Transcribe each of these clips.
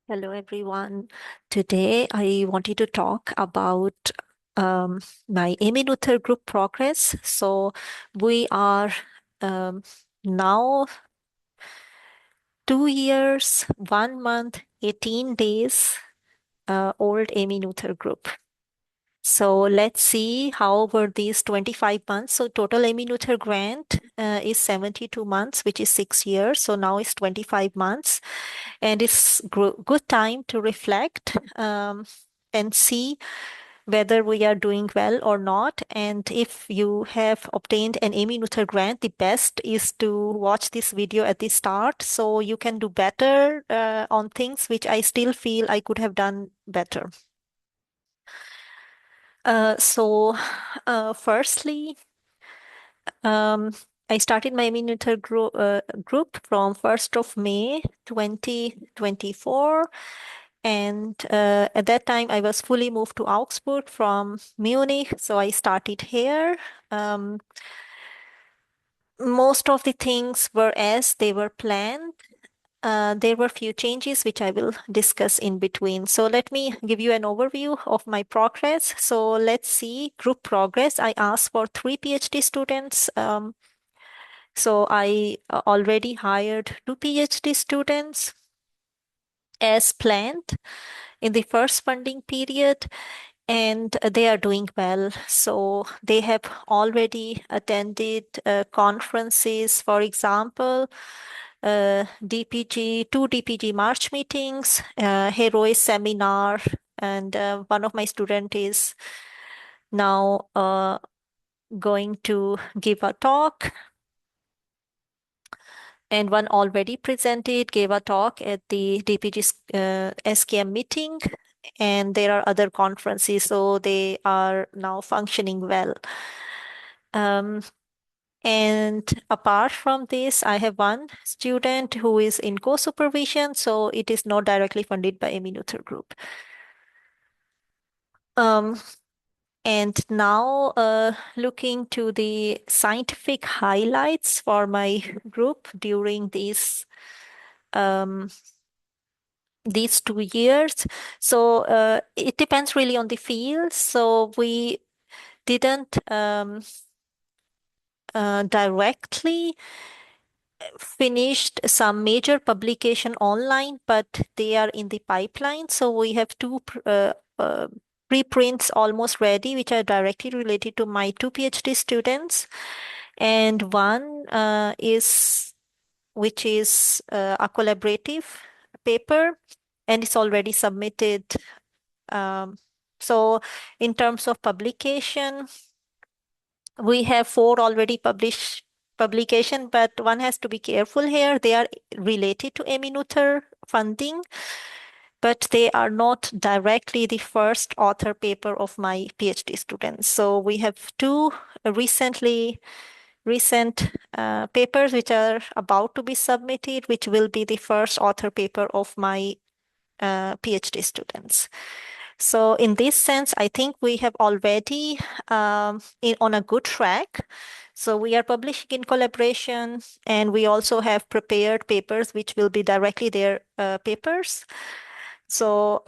Hello, everyone. Today, I wanted to talk about my Emmy Noether group progress. So, we are um, now 2 years, 1 month, 18 days old Emmy Noether group. So, let's see how were these 25 months. So, total Emmy Noether grant is 72 months, which is 6 years. So, now it's 25 months. And it's good time to reflect and see whether we are doing well or not. And if you have obtained an Emmy Noether grant, the best is to watch this video at the start so you can do better on things which I still feel I could have done better. Firstly, um, I started my Emmy Noether group from 1st of May 2024. And at that time, I was fully moved to Augsburg from Munich. So I started here. Um, most of the things were as they were planned. There were few changes which I will discuss in between. So let me give you an overview of my progress. So let's see group progress. I asked for 3 PhD students. So I already hired 2 PhD students as planned in the first funding period, and they are doing well. So they have already attended conferences, for example, DPG, 2 DPG March meetings, Heroes seminar, and one of my student is now going to give a talk, and one already presented, gave a talk at the DPG SKM meeting, and there are other conferences, so they are now functioning well. Um, and apart from this, I have one student who is in co-supervision, so it is not directly funded by Emmy Noether Group. Um, and now, looking to the scientific highlights for my group during um, these 2 years. So it depends really on the field. So we didn't directly finished some major publication online, but they are in the pipeline. So we have two preprints almost ready, which are directly related to my 2 PhD students. And one is which is a collaborative paper, and it's already submitted. Um, so in terms of publication, we have 4 already published publication, but one has to be careful here. They are related to Emmy Noether funding, but they are not directly the first author paper of my PhD students. So we have 2 recent papers which are about to be submitted, which will be the first author paper of my PhD students. So in this sense, I think we have already on a good track. So we are publishing in collaboration, and we also have prepared papers which will be directly their papers. So,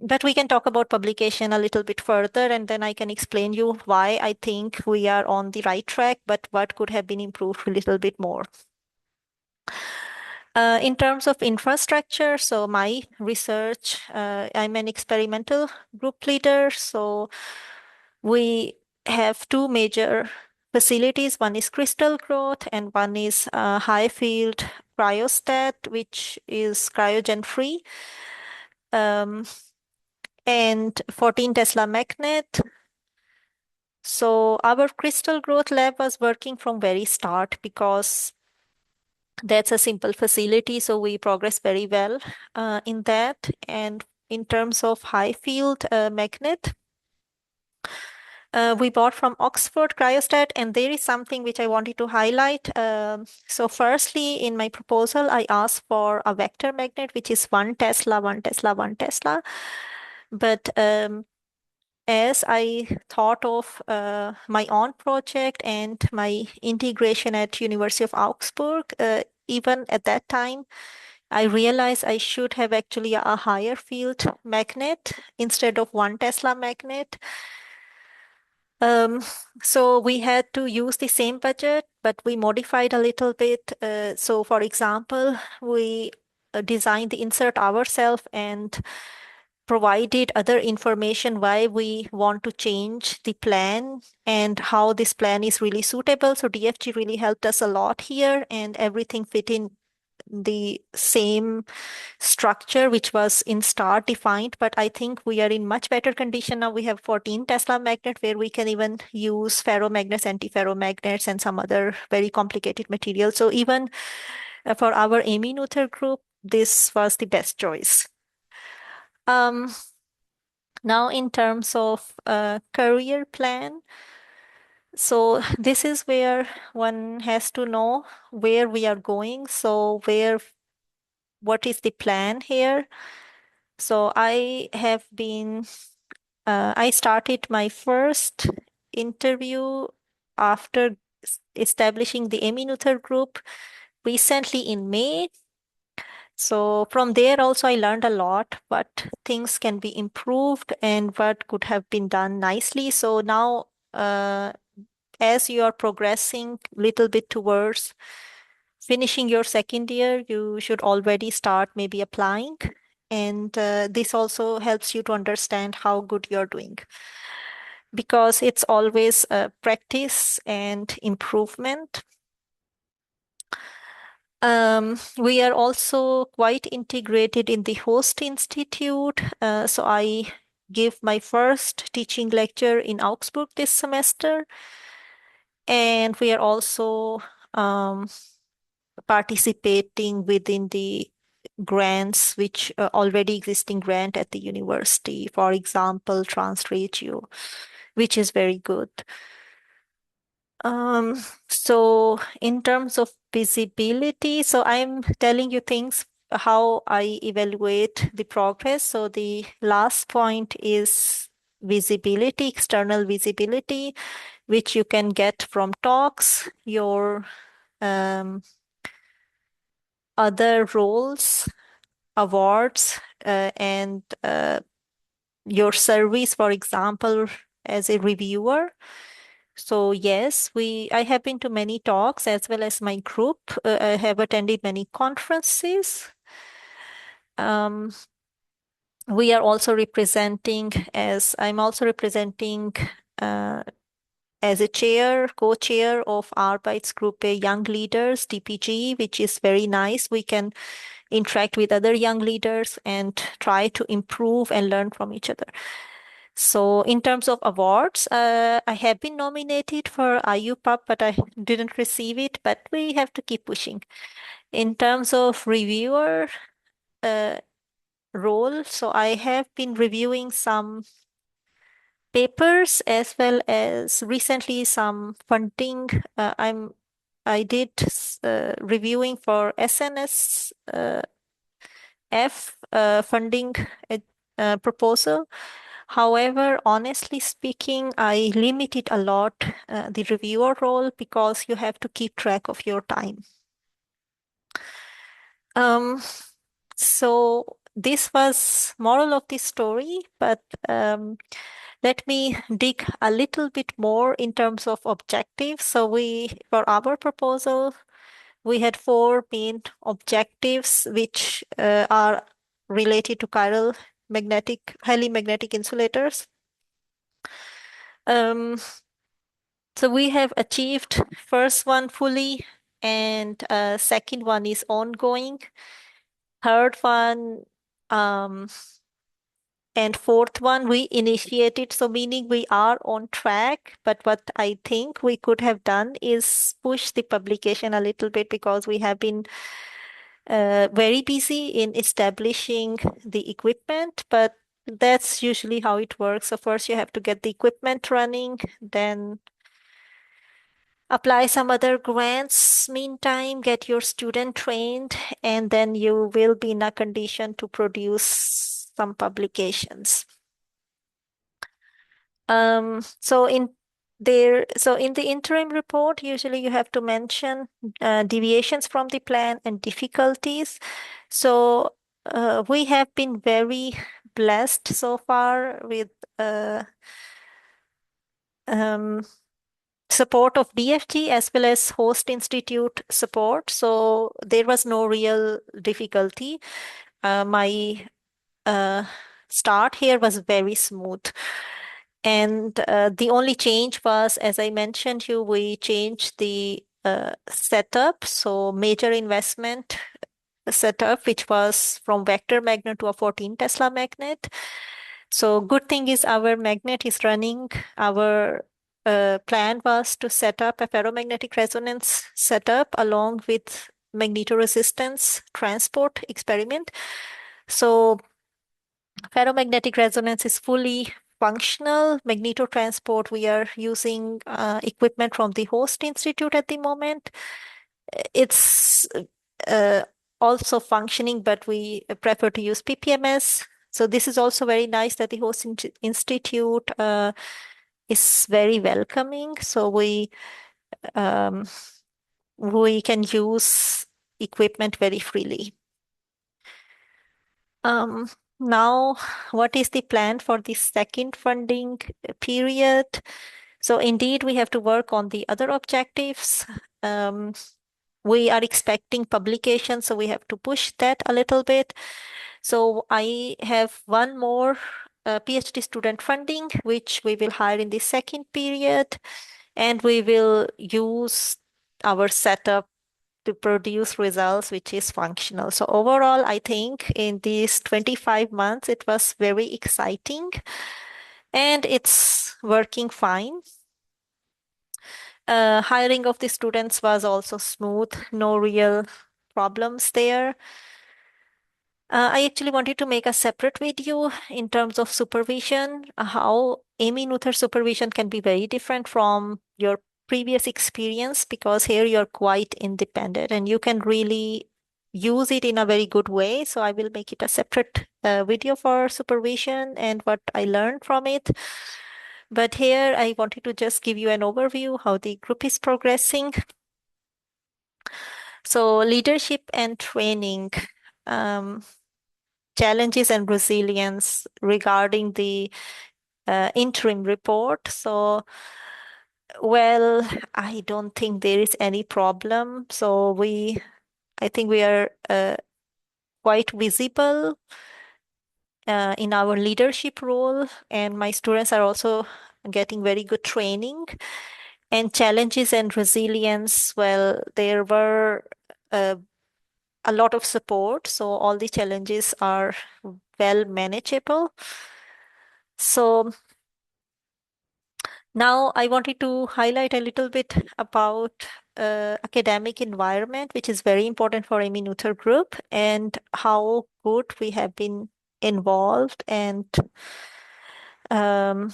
but we can talk about publication a little bit further, and then I can explain you why I think we are on the right track, but what could have been improved a little bit more. In terms of infrastructure, so my research, I'm an experimental group leader. So we have 2 major facilities. One is crystal growth, and one is high field cryostat, which is cryogen free, and 14 Tesla magnet. So our crystal growth lab was working from very start because that's a simple facility, so we progress very well in that. And in terms of high field magnet, we bought from Oxford Cryostat, and there is something which I wanted to highlight. So firstly, in my proposal, I asked for a vector magnet, which is 1 Tesla, 1 Tesla, 1 Tesla. But as I thought of my own project and my integration at University of Augsburg, even at that time, I realized I should have actually a higher field magnet instead of one Tesla magnet. Um, so we had to use the same budget, but we modified a little bit. So for example, we designed the insert ourselves and provided other information why we want to change the plan and how this plan is really suitable. So DFG really helped us a lot here, and everything fit in the same structure, which was in star defined. But I think we are in much better condition now. We have 14 Tesla magnet where we can even use ferromagnets, anti-ferromagnets, and some other very complicated materials. So even for our Emmy Noether group, this was the best choice. Um, Now, in terms of career plan, so this is where one has to know where we are going. So what is the plan here? So I started my first interview after establishing the Emmy Noether group recently in May. So from there also I learned a lot, what things can be improved and what could have been done nicely. So now, as you are progressing little bit towards finishing your second year, you should already start maybe applying. And this also helps you to understand how good you're doing because it's always practice and improvement. We are also quite integrated in the host institute. So I give my first teaching lecture in Augsburg this semester. And we are also um, participating within the grants, which already existing grant at the university, for example, TransRegio, which is very good. Um, so in terms of visibility, so I'm telling you things how I evaluate the progress. So the last point is visibility, external visibility, which you can get from talks, your um, other roles, awards, and your service, for example, as a reviewer. So yes, I have been to many talks as well as my group. I have attended many conferences. Um, we are also representing as I'm also representing uh, as a co-chair of Arbeitsgruppe Young Leaders, DPG, which is very nice. We can interact with other young leaders and try to improve and learn from each other. So in terms of awards, I have been nominated for IUPUB, but I didn't receive it, but we have to keep pushing. In terms of reviewer uh, role, so I have been reviewing some papers as well as recently some funding. I did reviewing for SNS F funding proposal. However, honestly speaking, I limited a lot the reviewer role because you have to keep track of your time. Um, so this was moral of the story, but let me dig a little bit more in terms of objectives. So for our proposal, we had four main objectives, which are related to highly magnetic insulators. Um, so we have achieved first one fully, and second one is ongoing. Third one, um, and fourth one we initiated. So meaning we are on track. But what I think we could have done is push the publication a little bit because we have been very busy in establishing the equipment, but that's usually how it works. So first you have to get the equipment running, then apply some other grants, meantime, get your student trained, and then you will be in a condition to produce some publications. So in So in the interim report, usually you have to mention deviations from the plan and difficulties. So we have been very blessed so far with uh, um, support of DFG as well as host institute support. So there was no real difficulty. My uh, start here was very smooth. And the only change was, as I mentioned you, we changed the setup. So major investment setup, which was from vector magnet to a 14 Tesla magnet. So good thing is our magnet is running. Our plan was to set up a ferromagnetic resonance setup along with magnetoresistance transport experiment. So ferromagnetic resonance is fully functional. Magnetotransport, we are using equipment from the host institute at the moment. It's uh, also functioning, but we prefer to use PPMS. So this is also very nice that the host institute is very welcoming. So um, we can use equipment very freely. Um, Now, what is the plan for the second funding period? So indeed, we have to work on the other objectives. Um, we are expecting publication, so we have to push that a little bit. So I have one more PhD student funding, which we will hire in the second period, and we will use our setup to produce results which is functional. So overall, I think in these 25 months, it was very exciting and it's working fine. Hiring of the students was also smooth, no real problems there. I actually wanted to make a separate video in terms of supervision, how Emmy Noether supervision can be very different from your previous experience because here you're quite independent and you can really use it in a very good way. So I will make it a separate video for supervision and what I learned from it. But here I wanted to just give you an overview how the group is progressing. So leadership and training. Um, Challenges and resilience regarding the interim report. So, well, I don't think there is any problem. So I think we are quite visible in our leadership role, and my students are also getting very good training. And challenges and resilience, well, there were uh, a lot of support, so all the challenges are well manageable. So now I wanted to highlight a little bit about academic environment, which is very important for Emmy Noether Group, and how good we have been involved and um,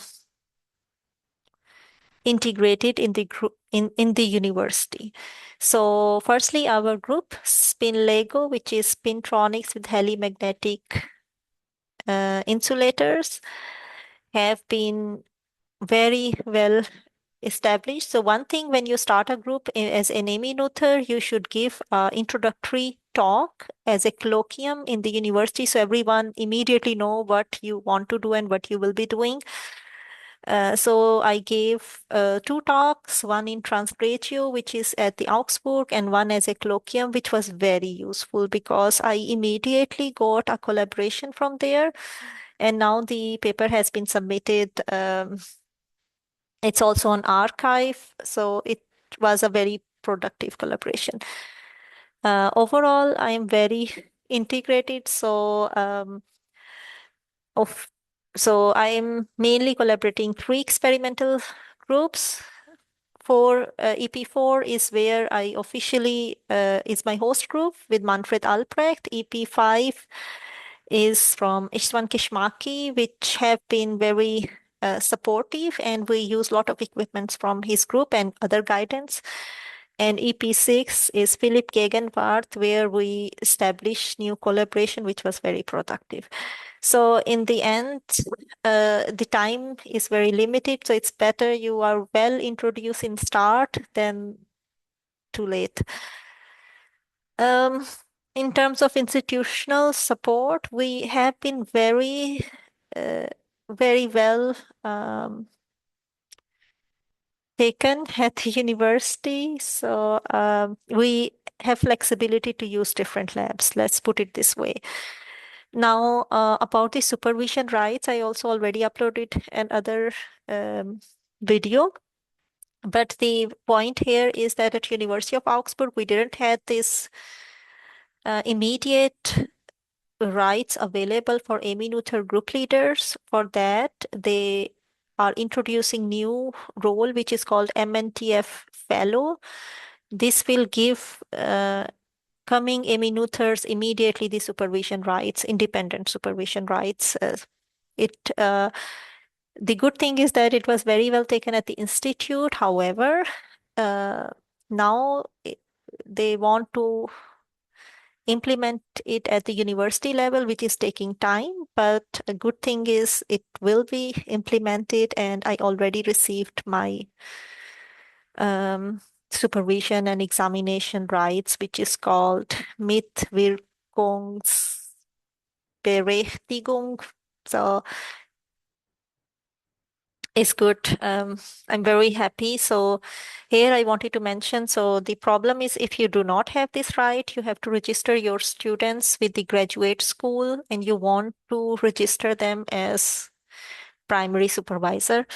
integrated in the group in the university. So firstly, our group Spin Lego, which is spintronics with helimagnetic insulators, have been very well established. So one thing when you start a group as an Emmy Noether, you should give introductory talk as a colloquium in the university so everyone immediately know what you want to do and what you will be doing. So I gave two talks, one in Transgratio, which is at the Augsburg, and one as a colloquium, which was very useful because I immediately got a collaboration from there. And now the paper has been submitted. It's also on archive, so it was a very productive collaboration. Overall, I am very integrated. Of so I am mainly collaborating three experimental groups. For EP4 is where I officially is my host group with Manfred Albrecht. EP5 is from Istvan Kishmaki, which have been very supportive, and we use a lot of equipments from his group and other guidance. And EP6 is Philip Gegenwart, where we established new collaboration, which was very productive. So in the end, the time is very limited. So it's better you are well introduced in start than too late. Um, in terms of institutional support, we have been uh, very well taken at the university. So we have flexibility to use different labs. Let's put it this way. Now, about the supervision rights, I also already uploaded another um, video. But the point here is that at University of Augsburg, we didn't have this immediate rights available for Emmy Noether group leaders. For that, they are introducing new role, which is called MNTF Fellow. This will give coming Emmy Noethers immediately the supervision rights, independent supervision rights. It The good thing is that it was very well taken at the institute. However, uh, now they want to implement it at the university level, which is taking time. But a good thing is it will be implemented, and I already received my um, supervision and examination rights, which is called Mitwirkungsberechtigung. So it's good. I'm very happy. So here I wanted to mention, so the problem is if you do not have this right, you have to register your students with the graduate school and you want to register them as primary supervisor.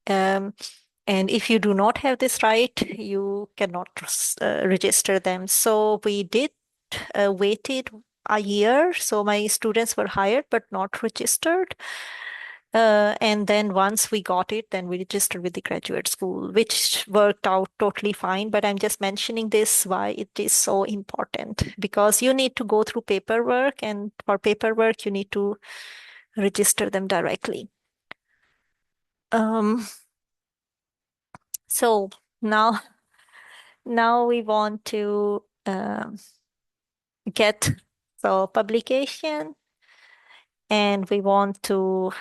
Um, and if you do not have this right, you cannot register them. So we did waited a year. So my students were hired but not registered. And then once we got it, then we registered with the graduate school, which worked out totally fine. But I'm just mentioning this why it is so important because you need to go through paperwork, and for paperwork, you need to register them directly. Um, so now, now we want to get so publication, and we want to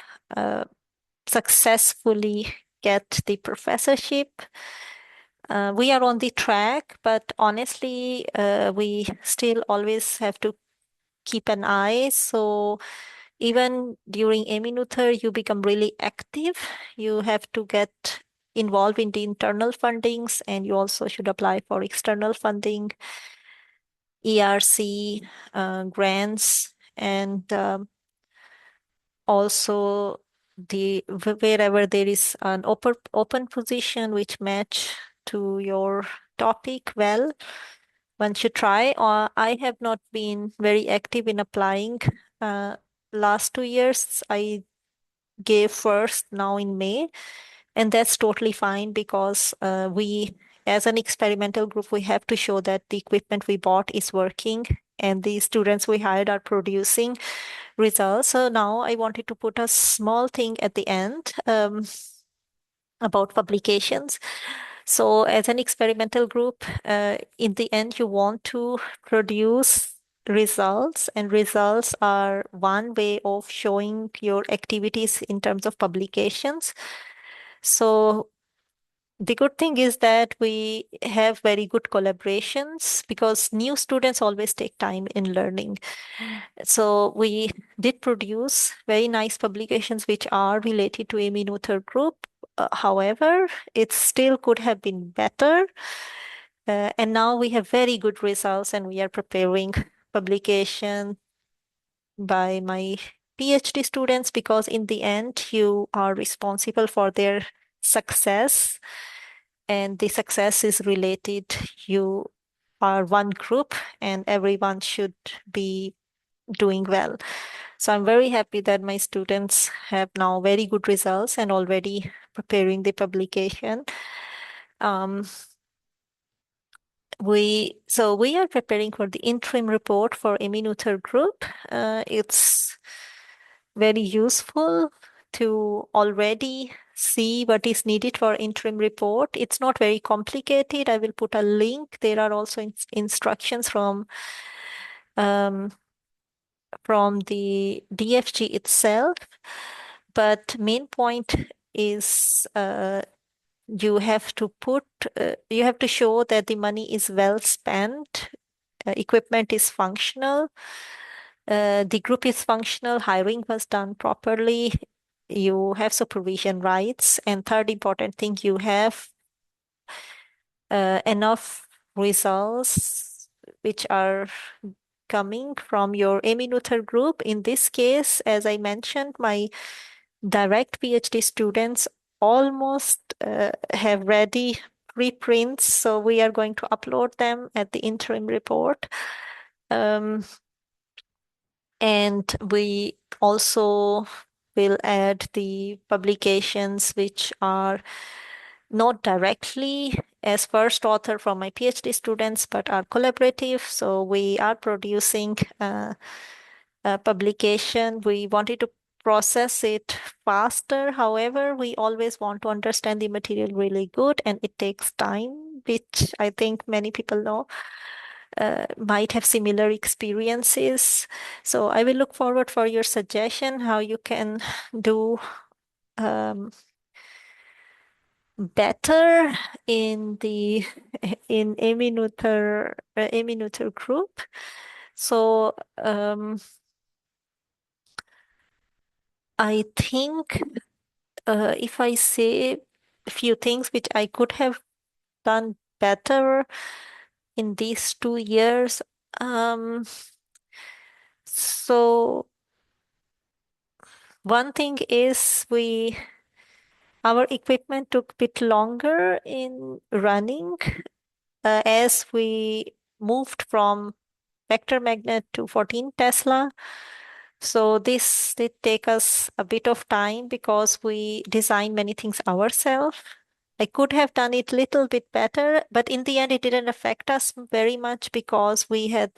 successfully get the professorship. We are on the track, but honestly, we still always have to keep an eye. So even during Emmy Noether, you become really active. You have to get involved in the internal fundings, and you also should apply for external funding, ERC grants, and also wherever there is an open position which match to your topic well, one should try. Or I have not been very active in applying. uh, Last 2 years I gave first now in May, and that's totally fine because we as an experimental group we have to show that the equipment we bought is working and the students we hired are producing results. So now I wanted to put a small thing at the end about publications. So as an experimental group, in the end, you want to produce results, and results are one way of showing your activities in terms of publications. So the good thing is that we have very good collaborations because new students always take time in learning. So we did produce very nice publications which are related to Emmy Noether group. However, it still could have been better. And now we have very good results, and we are preparing publication by my PhD students because in the end, you are responsible for their success, and the success is related. You are one group, and everyone should be doing well. So I'm very happy that my students have now very good results and already preparing the publication. Um, we are preparing for the interim report for Emmy Noether group. It's very useful to already see what is needed for interim report. It's not very complicated. I will put a link. There are also instructions from from the DFG itself, but main point is you have to show that the money is well spent, equipment is functional, the group is functional, hiring was done properly, you have supervision rights, and third important thing, you have enough results which are coming from your Emmy Noether group. In this case, as I mentioned, my direct PhD students almost have ready reprints, so we are going to upload them at the interim report. And we also will add the publications which are not directly as first author from my PhD students, but are collaborative. So we are producing a publication. We wanted to process it faster. However, we always want to understand the material really good, and it takes time, which I think many people know. Might have similar experiences. So I will look forward for your suggestion how you can do um, better in the in Emmy Noether group. So I think if I say a few things which I could have done better in these 2 years, so one thing is our equipment took a bit longer in running as we moved from vector magnet to 14 Tesla. So this did take us a bit of time because we designed many things ourselves. I could have done it a little bit better, but in the end, it didn't affect us very much because we had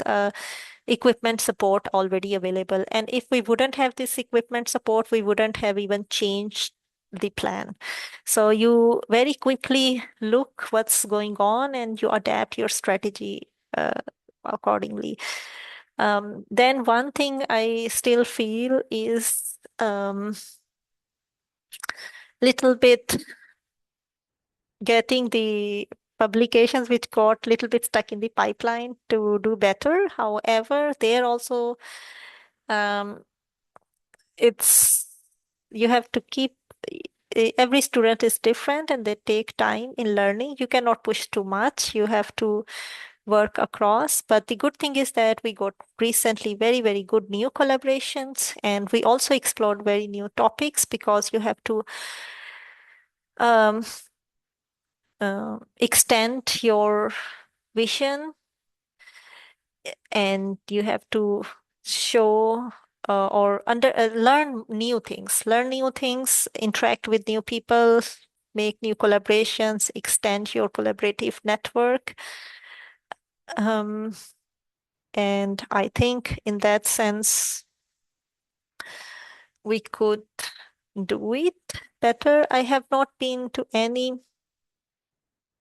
equipment support already available. And if we wouldn't have this equipment support, we wouldn't have even changed the plan. So you very quickly look what's going on and you adapt your strategy accordingly. Then one thing I still feel is little bit getting the publications which got a little bit stuck in the pipeline to do better. However, there also um, it's you have to keep every student is different and they take time in learning. You cannot push too much. You have to work across. But the good thing is that we got recently very, very good new collaborations, and we also explored very new topics because you have to um, extend your vision and you have to show or learn new things, interact with new people, make new collaborations, extend your collaborative network. Um, and I think in that sense, we could do it better. I have not been to any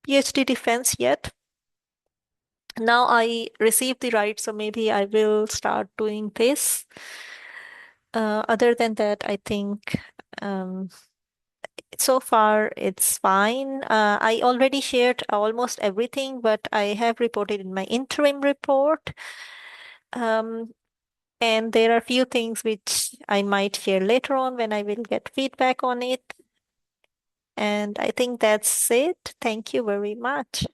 PhD defense yet. Now I received the right, so maybe I will start doing this. Other than that, I think um, so far it's fine. I already shared almost everything, but I have reported in my interim report. Um, and there are a few things which I might share later on when I will get feedback on it. And I think that's it. Thank you very much.